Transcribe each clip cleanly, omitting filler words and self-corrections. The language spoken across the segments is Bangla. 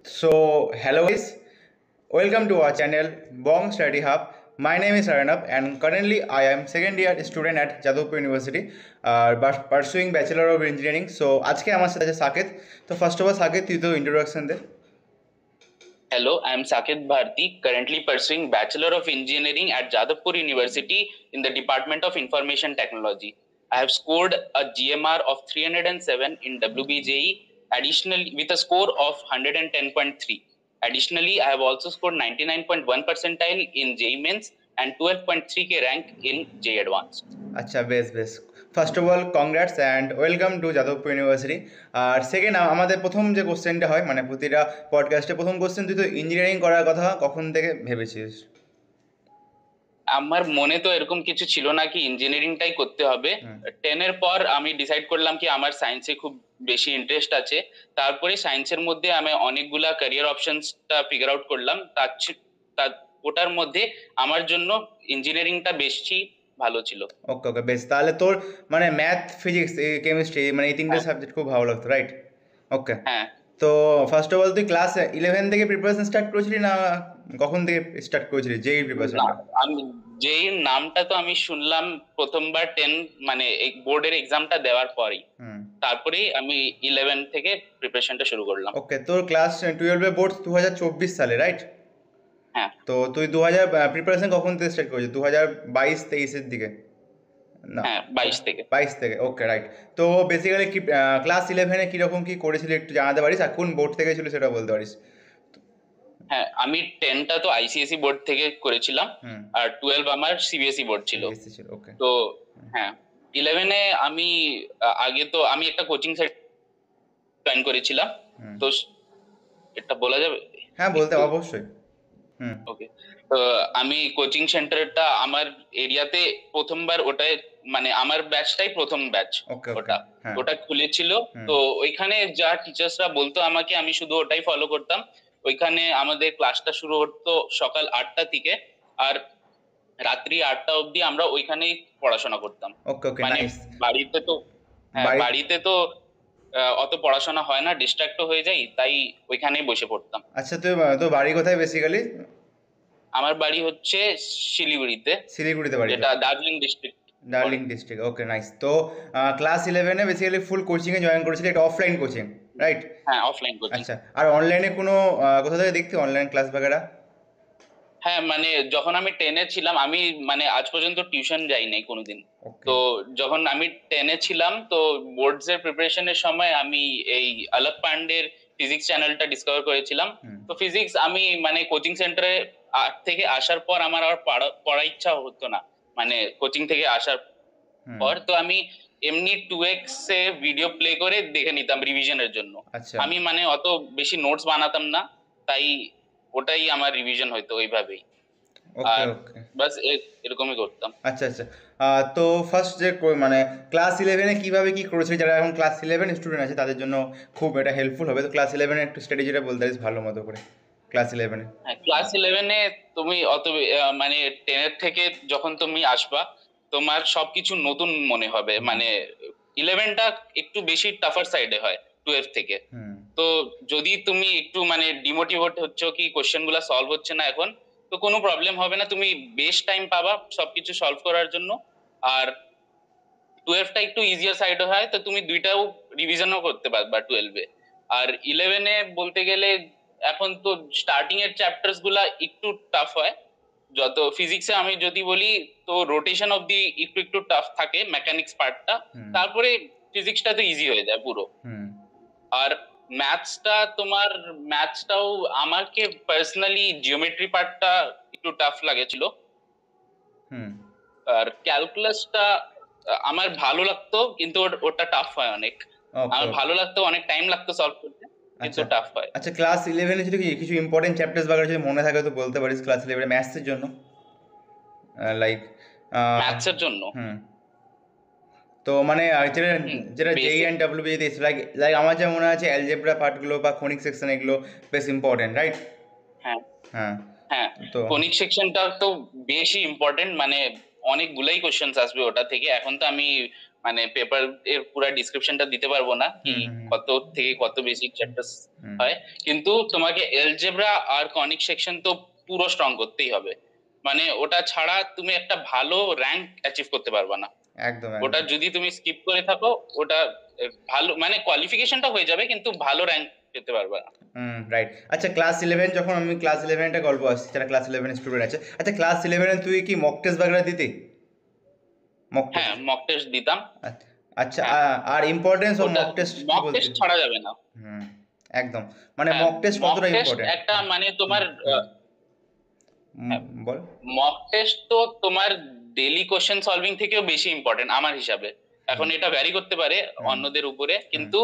Hello guys, welcome to our channel Bong Study Hub. My name is Arnab and currently I am second year student at Jadavpur University pursuing Bachelor of Engineering. So আজকে আমার সাথে আছে সাকেত। তো ফার্স্ট অফ অল সাকেত তুই তো ইন্ট্রোডাকশন দে। Hello, I am Saket Bharti, currently pursuing Bachelor of Engineering at Jadavpur University in the Department of Information Technology. I have scored a GMR of 307 in WBJE, additionally with a score of 110.3. Additionally, I have also scored 99.1 percentile in JEE Mains and 12.3k rank in JEE Advanced. আচ্ছা বেশ first of all congrats and welcome to Jadavpur university. আর সেকেন্ড আমাদের প্রথম যে কোশ্চেনটা হয় মানে প্রতিটা পডকাস্টে প্রথম কোশ্চেন, তুই তো ইঞ্জিনিয়ারিং করার কথা কখন থেকে ভেবেছিস? আমার মনে তো এরকম কিছু ছিল না কি ইঞ্জিনিয়ারিংটাই করতে হবে। 10 এর পর আমি ডিসাইড করলাম কি আমার সায়েন্সে খুব বেশি ইন্টারেস্ট আছে। তারপরে সায়েন্সের মধ্যে আমি অনেকগুলা ক্যারিয়ার অপশনসটা ফিগার আউট করলাম। ওটার মধ্যে আমার জন্য ইঞ্জিনিয়ারিংটা বেশি ভালো ছিল। ওকে বেশ, তাহলে তোর মানে ম্যাথ ফিজিক্স কেমিস্ট্রি মানে এই তিনটে সাবজেক্ট খুব ভালো লাগতো, রাইট? ওকে হ্যাঁ। তো ফার্স্ট অফ অল তুই ক্লাস 11 থেকে প্রিপারেশন স্টার্ট করেছিলি না কখন থেকে স্টার্ট করেছিলি যেই প্রিপারেশনটা? আমি যেই নামটা তো আমি শুনলাম প্রথমবার 10 মানে বোর্ডের এক্সামটা দেওয়ার পরেই, তারপরেই আমি 11 থেকে প্রিপারেশনটা শুরু করলাম। ওকে, তোর ক্লাস 12 এর বোর্ড 2024 সালে, রাইট? হ্যাঁ। তো তুই 2000 প্রিপারেশন কখন থেকে স্টার্ট করেছিস? 2022-23 এর দিকে? না, হ্যাঁ 22 থেকে। Okay right. তো বেসিক্যালি কি ক্লাস 11-এ কিরকম কি করেছিলি একটু জানাতে পারিস? আর কোন বোর্ড থেকে ছিল সেটা বলতে পারিস? হ্যাঁ, আমি 10টা তো আইসিএসসি বোর্ড থেকে করেছিলাম আর 12 আমার সিবিএসই বোর্ড ছিল। ওকে। তো হ্যাঁ 11-এ আমি আগে তো আমি একটা কোচিং সেন্টার জয়েন করেছিলাম। তো এটা বলা যাবে? হ্যাঁ বলতে অবশ্যই। ওকে। তো আমি কোচিং সেন্টারটা আমার এরিয়াতে প্রথমবার ওটাই মানে আমার ব্যাচটাই প্রথম ব্যাচ ওটা খুলেছিল। তো ওইখানে যা টিচার্সরা বলতো আমাকে আমি শুধু ওটাই ফলো করতাম। ওইখানে আমাদের ক্লাসটা শুরু হতো সকাল 8টা থেকে আর রাত্রি 8টা অবধি আমরা ওইখানেই পড়াশোনা করতাম। মানে বাড়িতে তো অত পড়াশোনা হয় না, ডিস্ট্রাক্ট হয়ে যাই, তাই ওইখানেই বসে পড়তাম। আচ্ছা, তো বাড়ি কোথায় বেসিক্যালি? আমার বাড়ি হচ্ছে শিলিগুড়িতে বাড়ি, যেটা দার্জিলিং ডিস্ট্রিক্ট। Okay nice. তো ক্লাস 11-এ বেসিক্যালি ফুল কোচিং এ জয়েন করেছিলি, এটা অফলাইন কোচিং, রাইট? হ্যাঁ অফলাইন কোচিং। আচ্ছা, আর অনলাইনে কোনো কোথা থেকে দেখতে অনলাইন ক্লাস বাগেরা? হ্যাঁ মানে যখন আমি 10-এ ছিলাম আমি মানে আজ পর্যন্ত টিউশন যাই নাই কোনোদিন। তো যখন আমি 10-এ ছিলাম তো বোর্ডস এর প্রিপারেশনের সময় আমি এই অলক পান্ডের ফিজিক্স চ্যানেলটা ডিসকভার করেছিলাম। তো ফিজিক্স আমি মানে কোচিং সেন্টারে থেকে আসার পর আমার আর পড়ার ইচ্ছা হতো না, মানে কোচিং থেকে আসার পর। তো আমি এমনি 2x এ ভিডিও প্লে করে দেখে নিতাম রিভিশনের জন্য। আমি মানে অত বেশি নোটস বানাতাম না, তাই ওটাই আমার রিভিশন হইতো ওইভাবেই। আর বাস এরকমই করতাম। আচ্ছা। তো ফার্স্ট যে মানে ক্লাস 11-এ কিভাবে কি করেছিলি? যারা এখন ক্লাস 11 স্টুডেন্ট আছে তাদের জন্য খুব এটা হেল্পফুল হবে। তো ক্লাস 11-এ একটু স্ট্র্যাটেজিটা বলতে পারিস ভালো মতো করে? ক্লাস 11-এ ক্লাস 11-এ তুমি অত মানে 10-এর থেকে যখন তুমি আসবা তোমার সবকিছু নতুন মনে হবে। মানে 11টা একটু বেশি টাফার সাইডে হয় 12 থেকে। তো যদি তুমি একটু মানে ডিমোটিভেট হচ্ছ কি কোশ্চেন গুলা সলভ হচ্ছে না এখন, তো কোনো প্রবলেম হবে না, তুমি বেস্ট টাইম পাবা সবকিছু সলভ করার জন্য। আর 12টা একটু ইজিয়ার সাইডে হয়, তো তুমি দুইটাও রিভিশনও করতে পারবা 12-এ। আর 11-এ বলতে গেলে এখন তো স্টার্টিং এর চ্যাপ্টার্স গুলা একটু টাফ হয়। যত ফিজিক্সে আমি যদি বলি তো রোটেশন অবধি একটু টাফ থাকে, মেকানিক্স পার্টটা, তারপরে ফিজিক্সটা তো ইজি হয়ে যায় পুরো। আর ম্যাথসটাও আমাকে পার্সোনালি জিওমেট্রি পার্টটা একটু টাফ লাগেছিল। আর ক্যালকুলাসটা আমার ভালো লাগতো কিন্তু ওটা টাফ হয় অনেক। আমার ভালো লাগতো, অনেক টাইম লাগতো সলভ করতে, কিন্তু টাফ হয়। আচ্ছা, ক্লাস 11-এ যদি কিছু ইম্পর্টেন্ট চ্যাপ্টার্স বাগেরা যদি মনে থাকে তো বলতে পারিস ক্লাস 11-এ ম্যাথসের জন্য, লাইক ম্যাথসের জন্য। তো মানে যেটা জেই এন্ড ডব্লিউবি দিয়েছে, লাইক আমার যা মনে আছে অ্যালজেব্রা পার্টগুলো বা কনিক সেকশন এগুলো বেশ ইম্পর্টেন্ট, রাইট? হ্যাঁ তো কনিক সেকশনটা তো বেশি ইম্পর্টেন্ট, মানে অনেকগুলাই কোশ্চেন্স আসবে ওটা থেকে। এখন তো আমি মানে পেপার এর পুরো ডিসক্রিপশনটা দিতে পারবো না কি হুম হুম কত থেকে কত বেসিক চ্যাপ্টার হুম হয়, কিন্তু তোমাকে এলজেব্রা আর কনিক সেকশন তো পুরো স্ট্রং করতেই হবে। মানে ওটা ছাড়া তুমি একটা ভালো র্যাঙ্ক অ্যাচিভ করতে পারবে না। একদম ওটা একদম যদি তুমি স্কিপ করে থাকো, ওটা ভালো মানে কোয়ালিফিকেশনটা হয়ে যাবে কিন্তু ভালো র্যাঙ্ক পেতে পারবে না। রাইট। আচ্ছা ক্লাস 11 যখন আমি ক্লাস 11 গল্প আসছি, যারা ক্লাস 11 স্টুডেন্ট আছে, আচ্ছা ক্লাস 11 তুই কি মক টেস্ট বাগেরা দিতি? মক হ্যাঁ, টেস্ট, মক টেস্ট দিতাম। আচ্ছা হ্যাঁ, আর ইম্পর্টেন্স অফ ওটা মক টেস্ট কি মক বলতে? টেস্ট ছাড়া যাবে না। হুম, একদম, মানে হ্যাঁ, মক টেস্ট মক কতটা টেস্ট ইম্পর্টেন্ট? একটা মানে হুম তোমার হুম হ্যাঁ, বল। মক টেস্ট তো তোমার ডেইলি কোশ্চেন সলভিং থেকেও বেশি ইম্পর্টেন্ট আমার হিসাবে। এখন হুম এটা ভ্যারি করতে পারে হুম অন্যদের উপরে, হুম কিন্তু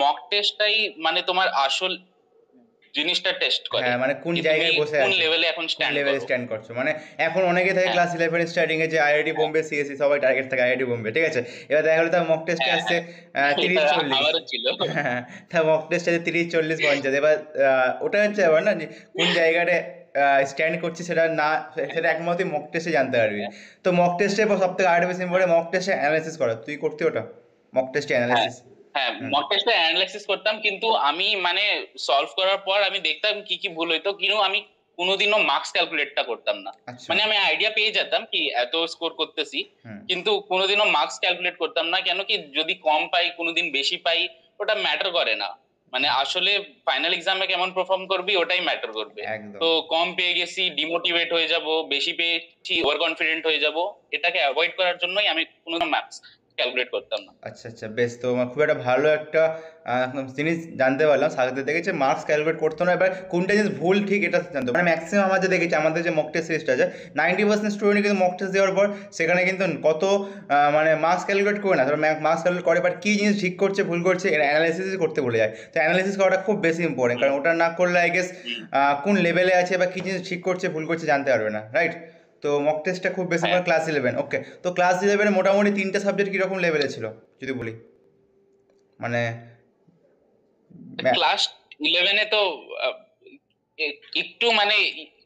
মক টেস্টটাই মানে তোমার আসল জিনিসটা টেস্ট করে হ্যাঁ, মানে কোন কি তুমি জায়গায় বসে কোন আছে, লেভেলে এখন কোন স্ট্যান্ড লেভেলে করো। স্ট্যান্ড করছো, মানে এখন অনেকে থাকে হ্যাঁ, ক্লাস 11 স্টার্টিং এ যে আইআইটি হ্যাঁ, বোম্বে সিএসসি সবাই টার্গেট থাকে আইআইটি বোম্বে, ঠিক আছে? এবার দেখা গেলো তার মক টেস্টে হ্যাঁ, আসছে হ্যাঁ, এটা 30-40। আমারও ছিল। হ্যাঁ, তার মক টেস্ট আছে 30-40-50। এবার ওটা হচ্ছে আবার না যে কোন জায়গাটা স্ট্যান্ড করছি সেটা না, সেটা একমাত্র মক টেস্টে জানতে পারবি। তো মক টেস্টে সব থেকে আরেকটা বেশি ইম্পর্টেন্ট মক টেস্টে অ্যানালাইসিস করা, তুই করতি ওটা মক টেস্টে হ্যাঁ, অ্যানালাইসিস? হ্যাঁ, হুম মক টেস্টে অ্যানালাইসিস করতাম, কিন্তু আমি মানে সলভ করার পর আমি দেখতাম কি কি ভুল হইতো, কিন্তু আমি কোনোদিনও মার্কস ক্যালকুলেটটা করতাম না। আচ্ছা মানে আমি আইডিয়া পেয়ে যেতাম কি এত স্কোর করতেছি, হুম কিন্তু কোনোদিনও মার্কস ক্যালকুলেট করতাম না। কেন কি যদি কম পাই কোনোদিন বেশি পাই ওটা ম্যাটার করে না, মানে আসলে ফাইনাল এক্সামে কেমন পারফর্ম করবি ওটাই ম্যাটার করবে। একদম তো কম পেয়ে গেছি ডিমোটিভেট হয়ে যাব, বেশি পেয়েছি ওভার কনফিডেন্ট হয়ে যাব, এটাকে অ্যাভয়েড করার জন্যই আমি কোনো মার্কস ক্যালকুলেট করতাম না। আচ্ছা আচ্ছা, বেশ। তো আমার খুব একটা ভালো একটা জিনিস জানতে পারলাম সাথে দেখেছি মার্কস ক্যালকুলেট করতে না, এবার কোনটা জিনিস ভুল ঠিক এটা জানতে পারলাম। মানে ম্যাক্সিমাম আমরা যে দেখেছি আমাদের যে মক টেস্ট সিরিজটা আছে 90% স্টুডেন্ট কিন্তু মক টেস্ট দেওয়ার পর সেখানে কিন্তু কত মানে মার্কস ক্যালকুলেট করে না, তারা মার্কস ক্যালকুলেট করে বাট কী জিনিস ঠিক করছে ভুল করছে এরা অ্যানালাইসিস করতে ভুলে যায়। তো অ্যানালাইসিস করাটা খুব বেশি ইম্পর্টেন্ট, কারণ ওটা না করলে আই গেস কোন লেভেলে আছে বা কী জিনিস ঠিক করছে ভুল করছে জানতে পারবে না, রাইট? তো মক টেস্টটা খুব বেশি হ্যাঁ, করে ক্লাস 11, ওকে। তো ক্লাস 11 মোটামুটি 3টে সাবজেক্ট কীরকম লেভেলে ছিল যদি বলি, মানে ক্লাস 11-এ তো আহ, একটু মানে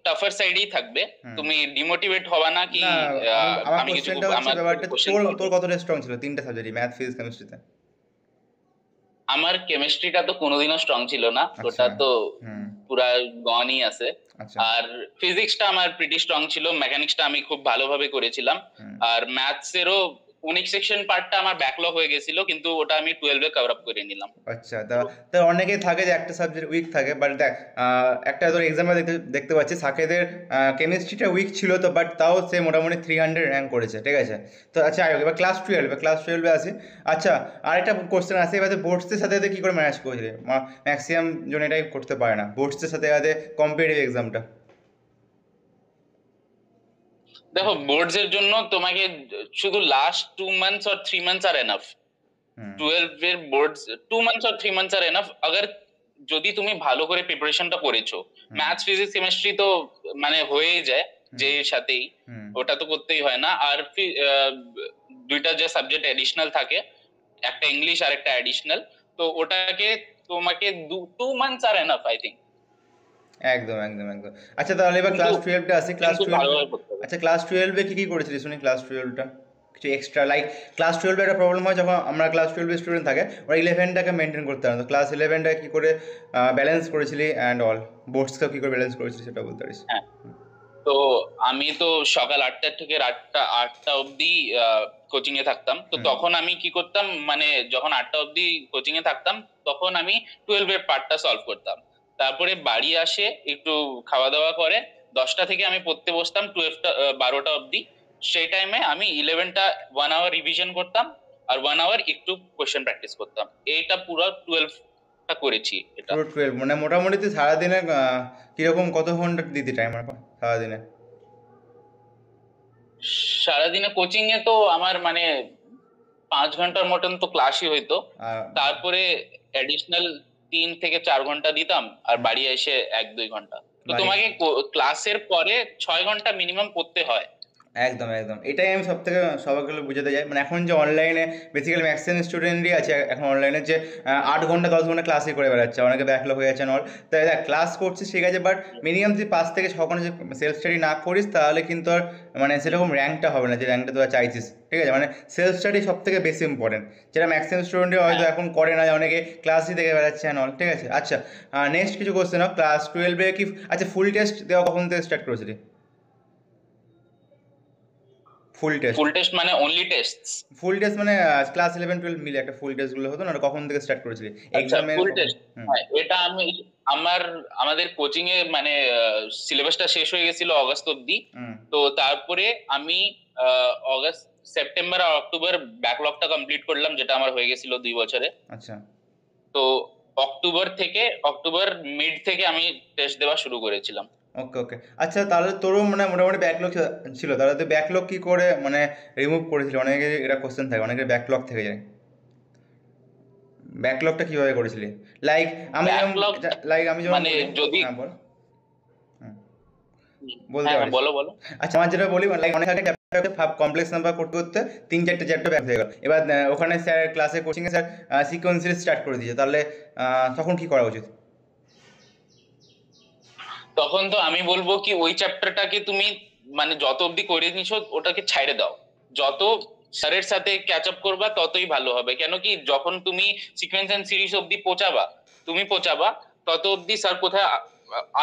টাফার সাইডেই থাকবে। হুম তুমি ডিমোটিভেট হবা না কি না, আমার আমি কিছু কোশ্চেনটা হচ্ছে আমার ব্যাপারটা কোশ্চেন তোর করবো। তোর কতটা স্ট্রং ছিল 3টে সাবজেক্টই, ম্যাথ ফিজিক্স কেমিস্ট্রিতে? আমার কেমিস্ট্রিটা তো কোনোদিনও স্ট্রং ছিল না, আচ্ছা ওটা তো হুম পুরা গনই আছে। আচ্ছা আর ফিজিক্সটা আমার প্রিটি স্ট্রং ছিল, মেকানিক্সটা আমি খুব ভালোভাবে করেছিলাম। হুম আর ম্যাথসেরও কনিক সেকশন পার্টটা আমার ব্যাকলগ হয়ে গেছিল, কিন্তু ওটা আমি 12-এ কভার আপ করে নিলাম আচ্ছা। তা পুরো। তা অনেকেই থাকে যে একটা সাবজেক্ট উইক থাকে, বাট দেখ একটা তোর এক্সামে দেখতে দেখতে পাচ্ছি সাকেদের কেমিস্ট্রিটা উইক ছিল তো, বাট তাও সে মোটামুটি 300 র্যাঙ্ক করেছে, ঠিক আছে? তো আচ্ছা এবার ক্লাস টুয়েলভে আসি। আচ্ছা আরেকটা কোশ্চেন আছে, এবার বোর্ডসের সাথে কী করে ম্যানেজ করেছিলে? ম্যাক্সিমাম জন এটাই করতে পারে না, বোর্ডসের সাথে কম্পিটিটিভ এক্সামটা। দেখো, বোর্ডস এর জন্য তোমাকে শুধু last 2 months are 3 months are enough. হুম 12 এর boards 2 months are 3 months are enough, agar যদি তুমি ভালো করে প্রিপারেশনটা করেছো। হুম ম্যাথস ফিজিক্স কেমিস্ট্রি তো মানে হয়েই যায় হুম যে সাথেই, হুম ওটা তো করতেই হয় না। আর দুইটা যে সাবজেক্ট এডিশনাল থাকে, একটা ইংলিশ আর একটা অ্যাডিশনাল, তো ওটাকে তোমাকে 2 months are enough I think. একদম একদম একদম। আচ্ছা তাহলে এবার কিন্তু ক্লাস টুয়েলভটা আসি, ক্লাস কিন্তু টুয়েলভে। ভালোভাবে করতে হবে। আচ্ছা ক্লাস টুয়েলভে কী কী করেছিলি শুনি, ক্লাস টুয়েলভটা কিছু এক্সট্রা লাইক ক্লাস টুয়েলভে একটা প্রবলেম হয় যখন আমরা ক্লাস টুয়েলভে স্টুডেন্ট থাকে ওরা 11টাকে মেনটেন করতে পারে না, তো ক্লাস 11টা কী করে ব্যালেন্স করেছিলি অ্যান্ড অল, বোর্ডসকেও কী করে ব্যালেন্স করেছিলি সেটা বলতে পারিস? হ্যাঁ, তো আমি তো সকাল 8টা থেকে রাতটা 8টা অবধি কোচিং এ থাকতাম। তো হুম তখন আমি কি করতাম, মানে যখন 8টা অবধি কোচিং এ থাকতাম তখন আমি 12 এর পার্টটা সলভ করতাম। তারপরে বাড়ি আসে একটু খাওয়া দাওয়া করে 10টা থেকে আমি পড়তে বসতাম 12টা অবধি। সেই টাইমে আমি 11টা 1 আওয়ার রিভিশন করতাম, আর 1 আওয়ার একটু কোয়েশ্চেন প্র্যাকটিস করতাম। এইটা পুরো 12টা করেছি এটা। পুরো 12 মানে মোটামুটি তুই সারাদিনে কীরকম কত ঘন্টা দিতি টাইম সারাদিনে? সারাদিনে কোচিং এ তো আমার মানে 5 ঘন্টার মতন তো ক্লাসই হইতো। আর তারপরে অ্যাডিশনাল 3 থেকে 4 ঘন্টা দিতাম, আর বাড়ি এসে 1-2 ঘন্টা। তো বাড়ি তোমাকে ক্লাসের পরে 6 ঘন্টা মিনিমাম পড়তে হয়। একদম একদম এটাই আমি সব থেকে সবাইকে বুঝাতে চাই, মানে এখন যে অনলাইনে বেসিক্যালি ম্যাক্সিমাম স্টুডেন্টই আছে এখন অনলাইনে যে 8 ঘন্টা 10 ঘন্টা ক্লাসই করে বেড়াচ্ছে, অনেকে ব্যাকলগ হয়ে যাচ্ছে নল। তাই দেখ ক্লাস করছিস ঠিক আছে, বাট মিনিমাম তুই 5 থেকে 6 ঘন্টা যে সেলফ স্টাডি না করিস তাহলে কিন্তু আর মানে সেরকম র্যাঙ্কটা হবে না যে র্যাঙ্কটা তোরা চাইছিস, ঠিক আছে? মানে সেলফ স্টাডি সব থেকে বেশি ইম্পর্টেন্ট, যেটা ম্যাক্সিমাম স্টুডেন্টই হয়তো হ্যাঁ, এখন করে না, অনেকে ক্লাসই দেখে বেড়াচ্ছে নল, ঠিক আছে? আচ্ছা, নেক্সট কিছু কোশ্চেন হোক, ক্লাস 12-এ কি আচ্ছা ফুল টেস্ট দেওয়া কখন থেকে স্টার্ট করেছিলি? ফুল টেস্ট, ফুল টেস্ট মানে অনলি টেস্ট? ফুল টেস্ট মানে ক্লাস 11-12 মিলে একটা ফুল টেস্টগুলো হতো না, ওটা কখন থেকে স্টার্ট করেছিলি আচ্ছা, এক্সামের ফুল কখন? টেস্ট। হুম। হ্যাঁ, এটা আমি আমার আমাদের কোচিং এ মানে সিলেবাসটা শেষ হয়ে গেছিল অগস্ট অব্দি। হুম। তো তারপরে আমি অগস্ট, সেপ্টেম্বর আর অক্টোবর ব্যাকলগটা কমপ্লিট করলাম, যেটা আমার হয়ে গেছিল 2 বছরে। আচ্ছা। তো অক্টোবর মিড থেকে আমি টেস্ট দেওয়া শুরু করেছিলাম। ওকে ওকে। আচ্ছা তাহলে তোরও মানে মোটামুটি ব্যাকলগ ছিল, তাহলে তুই ব্যাকলগ কি করে মানে রিমুভ করেছিলি? অনেকে এটা কোশ্চেন থাকে, অনেকের ব্যাকলগ থেকে যায়, ব্যাকলগটা কিভাবে করেছিলি? লাইক আমি যেমন, ব্যাকলগ লাইক আমি যেমন মানে বলি। যদি হ্যাঁ বল। হুম, বলতে হ্যাঁ, হ্যাঁ, পারিস। বলো বলো। আচ্ছা আমার যেটা বলি, লাইক অনেক আগে চ্যাপ্টার কমপ্লেক্স নাম্বার করতে করতে 3-4টে চ্যাপ্টার ব্যাক হয়ে গেল, এবার ওখানে স্যার ক্লাসে কোচিংয়ে স্যার সিকোয়েন্সিয়াল স্টার্ট করে দিয়েছে, তাহলে তখন কি করা উচিত? তখন তো আমি বলবো কি ওই চ্যাপ্টারটাকে তুমি মানে যত অবধি করে নিছো ওটাকে ছাইড়ে দাও। যত স্যারের সাথে ক্যাচ আপ করবা ততই ভালো হবে। কেন কি যখন তুমি সিকোয়েন্স এন্ড সিরিজ অবধি পৌঁছাবা তত অবধি স্যার কোথায়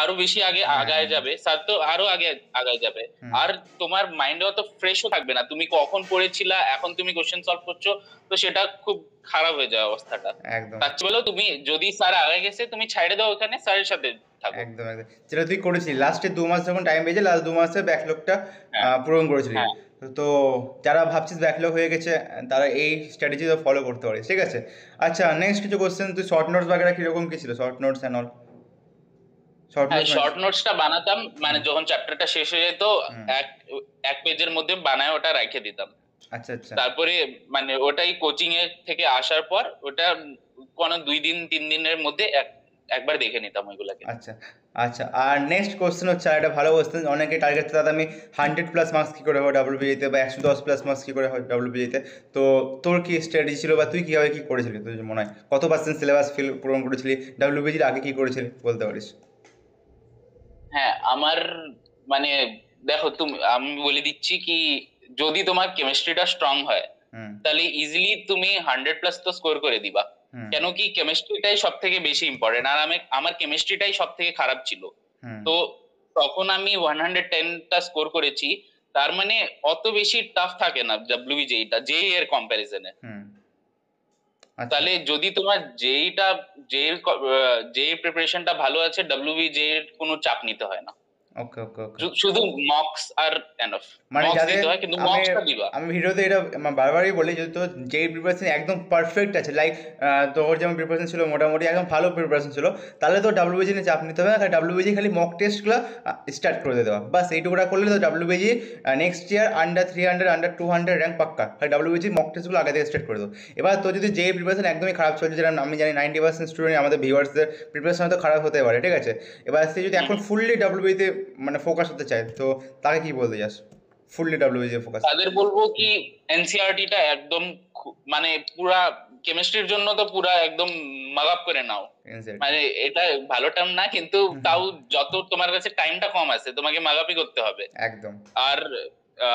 আরো বেশি আগে হ্যাঁ আগায় হ্যাঁ। যাবে, স্যার তো আরো আগে আগায় যাবে। হুম। আর তোমার মাইন্ডে অত ফ্রেশও থাকবে না, তুমি কখন পড়েছিলা এখন তুমি কোশ্চেন সলভ করছো, তো সেটা খুব খারাপ হয়ে যায় অবস্থাটা। একদম তার চেয়ে বলো তুমি যদি স্যার আগে গেছে তুমি ছাইড়ে দাও, ওখানে স্যারের সাথে থাকো। একদম একদম যেটা তুই করেছিলি লাস্টে 2 মাস যখন টাইম পেয়েছে, লাস্ট 2 মাসে ব্যাকলগটা হ্যাঁ, পূরণ করেছিলি। হ্যাঁ, তো যারা ভাবছিস ব্যাকলগ হয়ে গেছে তারা এই স্ট্র্যাটেজি ফলো করতে পারে, ঠিক আছে? আচ্ছা নেক্সট কিছু কোশ্চেন, তুই শর্ট নোটস বাগেরা কিরকম কি ছিল, short notes and all? Short হ্যাঁ, নোটস মানে? শর্ট নোটসটা বানাতাম, মানে হুম যখন চ্যাপ্টারটা শেষ হয়ে যেত হুম। এক এক পেজের মধ্যে বানায় ওটা রেখে দিতাম। আচ্ছা আচ্ছা। তারপরে মানে ওটাই কোচিং এর থেকে আসার পর ওটা কোনো 2 দিন 3 দিনের মধ্যে একবার দেখে নিতাম ওইগুলাকে। আচ্ছা আচ্ছা। আর নেক্সট কোশ্চেন হচ্ছে, আর একটা ভালো কোশ্চেন, অনেকে টার্গেট দাদা আমি 100+ মার্কস কী করে হয় ডাব্লিউবিজিতে, বা 110+ মার্কস কী করে হয় ডাব্লিউবিজিতে। তো তোর কি স্ট্র্যাটেজি ছিল, বা তুই কীভাবে কী করেছিলি, তুই যে মনে হয় কত পার্সেন্ট সিলেবাস পূরণ করেছিলি ডাব্লিউবিজির আগে, কী করেছিলি বলতে পারিস? হ্যাঁ, আমার মানে দেখো তুমি, আমি বলে দিচ্ছি কি, যদি তোমার কেমিস্ট্রিটা স্ট্রং হয় হুম তাহলে ইজিলি তুমি 100+ তো স্কোর করে দিবা। হুম কেন কি কেমিস্ট্রিটাই সব থেকে বেশি ইম্পর্টেন্ট, আর আমার কেমিস্ট্রিটাই সব থেকে খারাপ ছিল। হুম তো তখন আমি 110টা স্কোর করেছি। তার মানে অত বেশি টাফ থাকে না ডাব্লিউবিজেইটা জেই এর কম্প্যারিজনে। হুম। আচ্ছা। তাহলে যদি তোমার জেইটা জেই জেই প্রিপারেশনটা ভালো আছে, ডাব্লিউবিজে এর কোনো চাপ নিতে হয় না। ওকে ওকে ওকে। শুধু মক্স আর এনাফ। মানে মক্স যাদের দিতে হয় কিন্তু আমি মক্সটা দিবা। আমি ভিডিওতে এটা বারবারই বলি, যদি তোর যেই প্রিপারেশন একদম পারফেক্ট আছে, লাইক তোর যেমন প্রিপারেশন ছিল মোটামুটি একদম ভালো প্রিপারেশন ছিল, তাহলে তো ডাব্লিউবিজি নিয়ে চাপ নিতে হবে না, কারণ ডাব্লিউবিজি খালি মক টেস্টগুলো স্টার্ট করে দেওয়া, বাস এইটুকুটা করলে তো WBG next year under 300 under 200 rank পাক্কা, খালি ডাব্লিউবিজি মক টেস্টগুলো আগে থেকে স্টার্ট করে দেবো। এবার তোর যদি যেই প্রিপারেশন একদমই খারাপ চলছে, যেটা আমি জানি 90% স্টুডেন্ট আমাদের ভিউয়ার্সদের প্রিপারেশন হয়তো খারাপ হতে পারে, ঠিক আছে? এবার সে যদি এখন ফুললি ডাব্লিউবিজিতে মানে ফোকাস হতে চায়, তো তাকে কি বলতে চাস? Fully WBG focus. তাদের বলবো কি এনসিইআরটি টা একদম মানে পুরা কেমিস্ট্রির জন্য তো পুরা একদম মাগ করে নাও। এনসিইআরটি। মানে এটা ভালো টার্ম না, কিন্তু তাও যত তোমার কাছে টাইমটা কম আছে তোমাকে মাগাপি করতে হবে। একদম। আর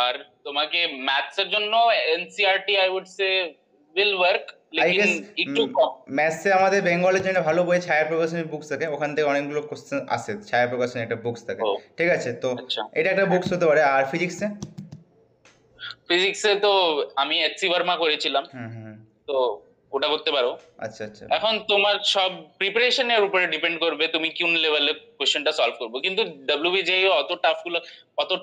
আর তোমাকে ম্যাথস এর জন্য NCERT I would say will work, I লেকিন গেস একটু কম। ম্যাথসে আমাদের বেঙ্গলের জন্য ভালো বই ছায়া প্রকাশনের বুকস থাকে, ওখান থেকে অনেকগুলো কোশ্চেন আসে, ছায়া প্রকাশনের একটা বুকস থাকে, ও, ঠিক আছে? তো আচ্ছা। এটা একটা বুকস হতে পারে। আর ফিজিক্সে? ফিজিক্সে তো আমি এইচসি ভার্মা করেছিলাম, হুম হুম। তো ওটা করতে পারো। আচ্ছা আচ্ছা। এখন তোমার সব প্রিপারেশনের উপরে ডিপেন্ড করবে তুমি কোন লেভেলে কোশ্চেনটা সলভ করবে। কিন্তু ডাব্লিউবিজে অত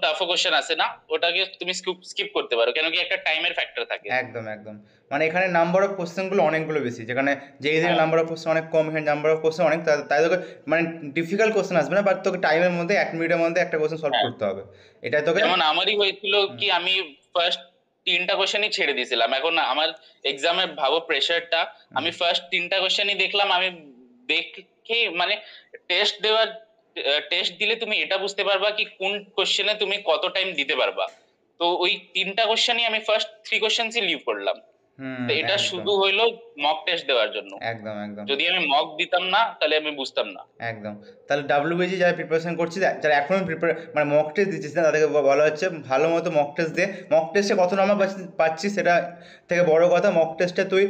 টাফ কোশ্চেন আছে না, ওটাকে তুমি স্কিপ করতে পারো, কেন কি একটা টাইমের ফ্যাক্টর থাকে। একদম একদম। মানে এখানে নাম্বার অফ কোশ্চেনগুলো অনেকগুলো বেশি, যেখানে যেই দিকে হ্যাঁ, নাম্বার অফ কোশ্চেন অনেক কম, এখানে নাম্বার অফ কোশ্চেন অনেক, তাই তোকে মানে ডিফিকাল্ট কোশ্চেন আসবে না, বাট তোকে টাইমের মধ্যে 1 মিনিটের মধ্যে একটা কোশ্চেন সলভ হ্যাঁ। করতে হবে, এটাই তোকে। যেমন আমারই হয়েছিল হুম কি, আমি ফার্স্ট 3টা কোশ্চেনই ছেড়ে দিয়েছিলাম। এখন আমার এক্সামে ভাবো প্রেশারটা, হুম আমি ফার্স্ট 3টা কোশ্চেনই দেখলাম, আমি দেখে মানে টেস্ট দেওয়ার টেস্ট দিলে তুমি এটা বুঝতে পারবা কি কোন কোশ্চেনে তুমি কত টাইম দিতে পারবা। তো ওই 3টা কোশ্চেনই আমি ফার্স্ট 3 কোশ্চেনসই লিভ করলাম। হুম, তো এটা একদম শুধু হইলো মক টেস্ট দেওয়ার জন্য। একদম একদম যদি আমি মক দিতাম না তাহলে আমি বুঝতাম না। একদম। তাহলে ডাব্লিউবিজি যারা প্রিপারেশন করছিস, যারা এখনো মানে মক টেস্ট দিচ্ছিস না, তাদেরকে বলা হচ্ছে ভালো মতো মক টেস্ট দে। মক টেস্টে কত নাম্বার পাচ্ছিস সেটা থেকে বড় কথা, মক টেস্টে তুই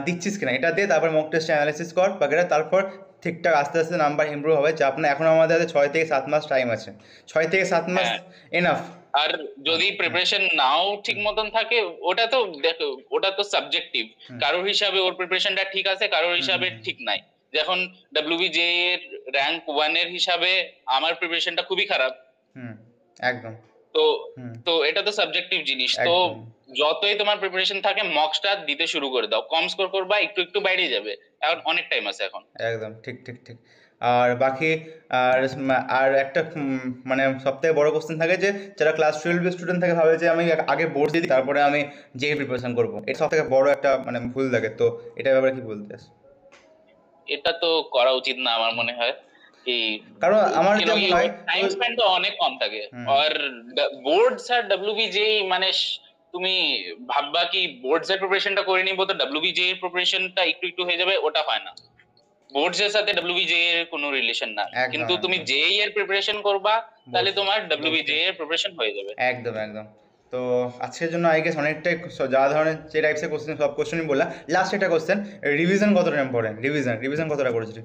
দিচ্ছিস কিনা এটা দে, তারপর মক টেস্টে অ্যানালিসিস কর বাকিটা, তারপর ঠিকঠাক আস্তে আস্তে নাম্বার ইমপ্রুভ হবে। চাপ না, এখন আমাদের হাতে 6 থেকে 7 মাস টাইম আছে। 6 থেকে 7 মাস হ্যাঁ, এনাফ। আর যদি প্রিপারেশন নাও ঠিক মতন থাকে, ওটা তো দেখো, ওটা তো সাবজেক্টিভ। হুম কারোর হিসাবে ওর প্রিপারেশনটা ঠিক আছে, কারোর হুম হিসাবে ঠিক নাই। যখন ডাব্লিউবিজে এর র্যাঙ্ক 1 এর হিসাবে আমার প্রিপারেশনটা খুবই খারাপ। হুম একদম। তো হুম তো এটা তো সাবজেক্টিভ জিনিস। তো একদম যতই তোমার প্রিপারেশন থাকে, মকসটা দিতে শুরু করে দাও। কম স্কোর করবা, একটু একটু বাইরে যাবে। এখন অনেক টাইম আছে এখন। একদম ঠিক ঠিক ঠিক। আর বাকি আর একটা মানে সবথেকে বড় কোশ্চেন থাকে যে যারা ক্লাস 12 স্টুডেন্ট থাকে ভাবে যে আমি আগে বোর্ড দিই তারপরে আমি যেই প্রিপারেশন করবো, এটা সবথেকে বড় একটা মানে ভুল থাকে। তো এটার ব্যাপারে কি বলতে চাস? এটা তো করা উচিত না আমার মনে হয়। কি কারণ আমার কেন যা কি মনে হয় টাইম স্পেন্ড তো অনেক কম থাকে। হুম আর বোর্ডস আর ডাব্লিউবিজে মানে তুমি ভাববা কি বোর্ডস এর প্রিপারেশনটা করে নিবো তো ডাব্লিউবিজে এর প্রিপারেশনটা একটু একটু হয়ে যাবে, ওটা হয় না। বোর্ডস এর সাথে ডাব্লিউবিজে এর কোনো রিলেশন না। একদম কিন্তু তুমি একদম জেই এর প্রিপারেশন করবা, তাহলে বোর্ড তোমার বোর্ড ডাব্লিউবিজে এর প্রিপারেশন হয়ে যাবে। একদম একদম। তো আজকের জন্য আই গেস অনেকটাই যা ধরনের যে টাইপসের কোশ্চেন সব কোশ্চেনই বললাম। লাস্ট একটা কোশ্চেন, রিভিশন কতটা ইম্পর্টেন্ট? রিভিশন কতটা করেছিস?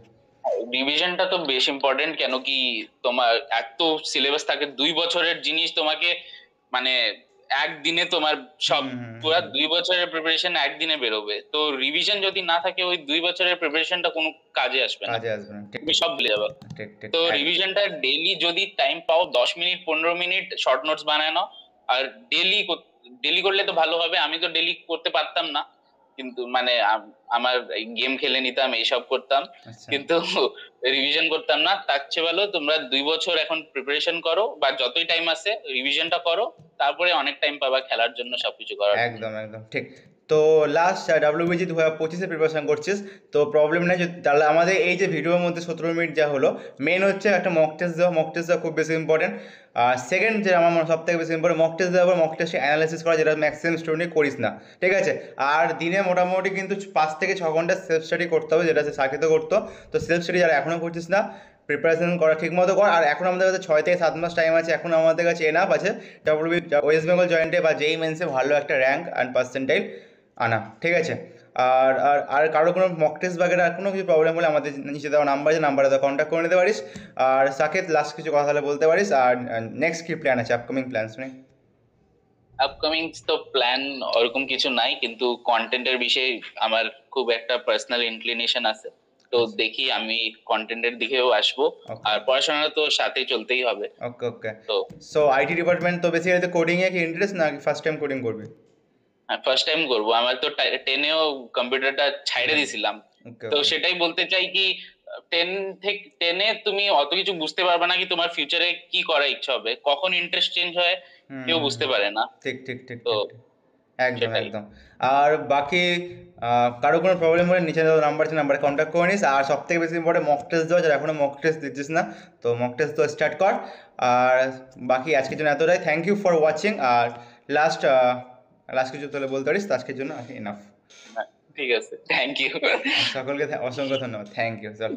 রিভিশনটা তো বেশ ইম্পর্টেন্ট। কেন কি তোমার এত সিলেবাস থাকে, 2 বছরের জিনিস তোমাকে মানে একদিনে তোমার সব হুম হুম পুরা হুম 2 বছরের প্রিপারেশন একদিনে বেরোবে। তো রিভিশন যদি না থাকে, ওই 2 বছরের প্রিপারেশনটা কোনো কাজে আসবে না, কাজে আসবে না, ঠিক তুমি সব ভুলে যাবে। ঠিক ঠিক তো রিভিশনটা ডেইলি যদি টাইম পাও, 10 মিনিট 15 মিনিট শর্ট নোটস বানায় নাও। আর ডেইলি ডেইলি করলে তো ভালো হবে। আমি তো ডেইলি করতে পারতাম না, কিন্তু মানে আমার গেম খেলে নিতাম, এইসব করতাম, আচ্ছা কিন্তু রিভিশন করতাম না। তার চেয়ে ভালো তোমরা 2 বছর এখন প্রিপারেশন করো, বা যতই টাইম আছে রিভিশনটা করো। তারপরে অনেক টাইম পাবা খেলার জন্য, সবকিছু করার জন্য। একদম একদম ঠিক। তো লাস্ট ডাব্লিউবিজি 2025-এ প্রিপারেশন করছিস, তো প্রবলেম নেই তাহলে আমাদের এই যে ভিডিওর মধ্যে 17 মিনিট যা হলো, মেন হচ্ছে একটা মক টেস্ট দেওয়া খুব বেশি ইম্পর্টেন্ট। আর সেকেন্ড যে আমার সব থেকে বেশি ইম্পর্টেন্ট, মক টেস্ট দেওয়ার পর মক টেস্টে অ্যানালাইসিস করা, যেটা ম্যাক্সিমাম স্টুডেন্টই করিস না, ঠিক আছে? আর দিনে মোটামুটি কিন্তু 5 থেকে 6 ঘন্টা সেলফ স্টাডি করতে হবে, যেটা সাকিত করতো। তো সেলফ স্টাডি যারা এখনও করছিস না, প্রিপারেশন করা ঠিক মতো কর। আর এখন আমাদের কাছে 6 থেকে 7 মাস টাইম আছে, এখন আমাদের কাছে এনাফ আছে ওয়েস্ট বেঙ্গল জয়েন্টে বা যেই মেন্সে ভালো একটা র্যাঙ্ক অ্যান্ড পার্সেন্টাইল আনা, ঠিক আছে? আর আর আর কারো কোনো মক টেস্ট বাগের আর কোনো কিছু প্রবলেম হলে আমাদের নিচে দেওয়া নাম্বার আছে, নাম্বারে কন্ট্যাক্ট করে নিতে পারিস। আর সাকিব লাস্ট কিছু কথা হলে বলতে পারিস। আর নেক্সট কি প্ল্যান আছে, আপকামিং প্ল্যান শুনি। আপকামিং তো প্ল্যান ওরকম কিছু নাই, কিন্তু কন্টেন্টের বিষয়ে আমার খুব একটা পার্সোনাল ইনক্লিনেশন আছে। তো দেখি আমি কন্টেন্টের দিকেও আসবো। ওকে আর পড়াশোনা তো সাথে চলতেই হবে। ওকে ওকে। তো সো আইটি ডিপার্টমেন্ট তো বেসিক্যালি কোডিংয়ে কি ইন্টারেস্ট, না ফার্স্ট টাইম কোডিং করবি? ফার্স্ট টাইম করবো। আমার তো 10-এও কম্পিউটারটা ছাইড়ে দিয়েছিলাম। ওকে তো ওকে সেটাই বলতে চাই কি, 10-এ তুমি অত কিছু বুঝতে পারবে না কি তোমার ফিউচারে কি করার ইচ্ছা হবে, কখন ইন্টারেস্ট চেঞ্জ হয় হুম কেউ হুম বুঝতে হুম। পারে না। ঠিক ঠিক ঠিক তো ঠিক ঠিক। একদম সেটাই। একদম। আর বাকি কারো কোনো প্রবলেম হলে নিচে নাম্বার আছে, নাম্বারে কন্ট্যাক্ট করে নিস। আর সব থেকে বেশি ইম্পর্টেন্ট মক টেস্ট দেওয়া, যারা এখনো মক টেস্ট দিচ্ছিস না, তো মক টেস্ট তো স্টার্ট কর। আর বাকি আজকের জন্য এতটাই, থ্যাংক ইউ ফর ওয়াচিং। আর লাস্ট লাস্ট কিছু তাহলে বলতে পারিস, তো আজকের জন্য এনাফ। ঠিক আছে, থ্যাংক ইউ। সকলকে অসংখ্য ধন্যবাদ, থ্যাংক ইউ, চল।